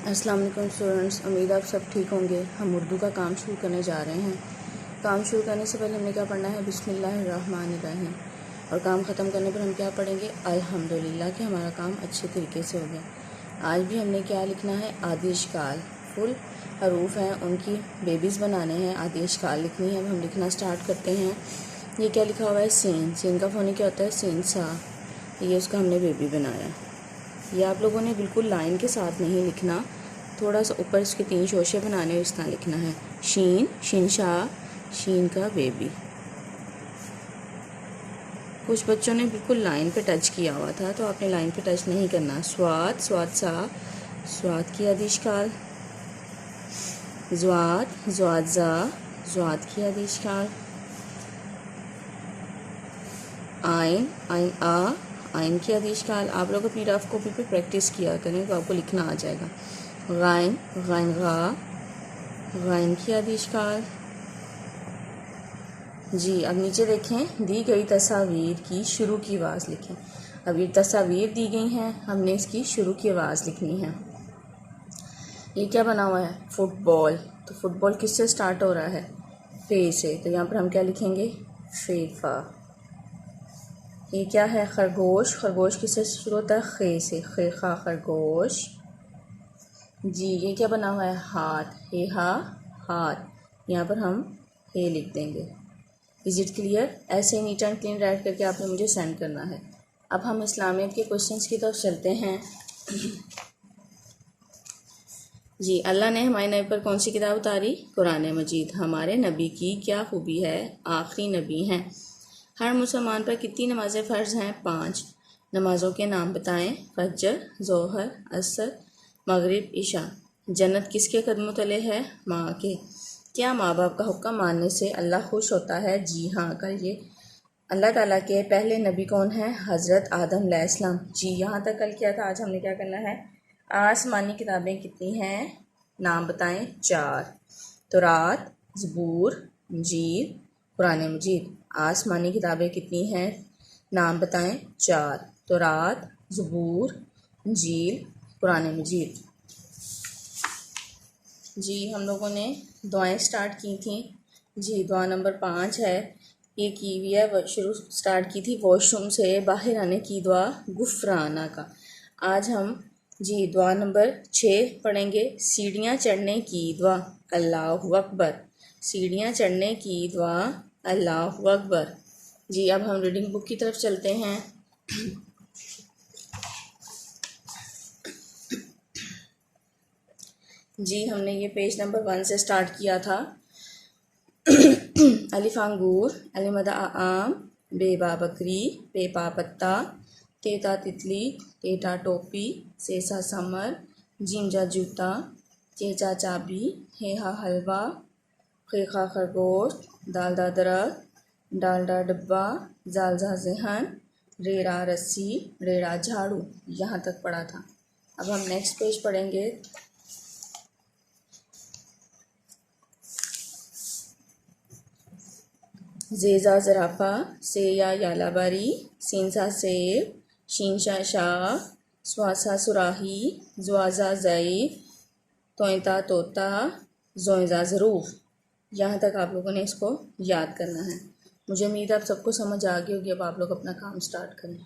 अस्सलाम वालेकुम स्टूडेंट्स, उम्मीद आप सब ठीक होंगे। हम उर्दू का काम शुरू करने जा रहे हैं। काम शुरू करने से पहले हमने क्या पढ़ना है? बिस्मिल्लाहिर्रहमानिर्रहीम। और काम ख़त्म करने पर हम क्या पढ़ेंगे? अल्हम्दुलिल्लाह कि हमारा काम अच्छे तरीके से हो गया। आज भी हमने क्या लिखना है? आदि इश्काल फुल हरूफ हैं, उनकी बेबीज़ बनाने हैं, आदि इश्काल लिखनी है। अब हम लिखना स्टार्ट करते हैं। ये क्या लिखा हुआ है? सीन। सीन का फ़ोनी क्या होता है? सीन सा। ये उसका हमने बेबी बनाया। ये आप लोगों ने बिल्कुल लाइन के साथ नहीं लिखना, थोड़ा सा ऊपर इसके 3 शोशे बनाने, इस तरह लिखना है। शीन, शिनशा, शीन का बेबी। कुछ बच्चों ने बिल्कुल लाइन पे टच किया हुआ था, तो आपने लाइन पे टच नहीं करना। स्वाद, स्वाद सा, स्वाद की आदिशकाल। ज़्वाद, ज़्वाद ज़ा, ज़्वाद की आदिशकाल। आइन, आइन आ, आइन की आदिशकाल। आप लोग अपनी रफ कॉपी पे प्रैक्टिस किया करें तो आपको लिखना आ जाएगा। गाइन, गाइन गा, गाइन की आदिशकाल। जी, अब नीचे देखें, दी गई तस्वीर की शुरू की आवाज़ लिखें। अब ये तस्वीर दी गई हैं, हमने इसकी शुरू की आवाज़ लिखनी है। ये क्या बना हुआ है? फुटबॉल। तो फुटबॉल किससे स्टार्ट हो रहा है? फे से। तो यहाँ पर हम क्या लिखेंगे? फेफा। ये क्या है? खरगोश। खरगोश किससे शुरू होता है? खे से। खे खा खरगोश। जी, ये क्या बना हुआ है? हाथ। हे हा हाथ। यहाँ पर हम हे लिख देंगे। Is it clear? ऐसे ही नीट एंड क्लीन राइट करके आपने मुझे सेंड करना है। अब हम इस्लामियत के क्वेश्चंस की तरफ चलते हैं। जी, अल्लाह ने हमारे नबी पर कौन सी किताब उतारी? कुरान मजीद। हमारे नबी की क्या खूबी है? आखिरी नबी हैं। हर मुसलमान पर कितनी नमाज़ें फ़र्ज़ हैं? 5। नमाज़ों के नाम बताएं। फजर, ज़ोहर, असर, मगरिब, इशा। जन्नत किसके कदमों तले है? माँ के। क्या माँ बाप का हुक्म मानने से अल्लाह खुश होता है? जी हाँ, करिए। अल्लाह ताला के पहले नबी कौन है? हज़रत आदम अलैहिस्सलाम। जी, यहाँ तक कल किया था। आज हमने क्या करना है? आसमानी किताबें कितनी हैं? नाम बताएं। 4। तौरात, ज़बूर, इंजील, कुरान मजीद। आसमानी किताबें कितनी हैं? नाम बताएं। 4। तौरात, ज़बूर, इंजील, कुरान मजीद। जी, हम लोगों ने दुआएं स्टार्ट की थी। जी, दुआ नंबर 5 है, ये की हुई है। शुरू स्टार्ट की थी वॉशरूम से बाहर आने की दुआ, गुफराना का। आज हम जी दुआ नंबर 6 पढ़ेंगे। सीढ़ियाँ चढ़ने की दुआ, अल्लाहु अकबर। सीढ़ियाँ चढ़ने की दुआ, अल्लाहु अकबर। जी, अब हम रीडिंग बुक की तरफ चलते हैं। जी, हमने ये पेज नंबर 1 से स्टार्ट किया था। अलिफ अंगूर, अलिमदा आम, बेबा बकरी, पेपा पत्ता, तेता तितली, टेटा टोपी, सेसा समर, जिंजा जूता, चेचा चाबी, हेहा हलवा, खेखा खरगोश, दालदा दरख्त, डालडा डब्बा, जालजा जहन, रेड़ा रस्सी, रेड़ा झाड़ू। यहाँ तक पढ़ा था। अब हम नेक्स्ट पेज पढ़ेंगे। ज़ेज़ा ज़राफ़ा, सेया यालाबारी, सीनसा सेब, शीनशा शाह, स्वासा सुराही, ज़्वाज़ा ज़ईफ़, तोइता तोता, ज़ोइज़ा ज़रूफ़। यहाँ तक आप लोगों ने इसको याद करना है। मुझे उम्मीद है आप सबको समझ आ गई होगी। अब आप लोग अपना काम स्टार्ट करें।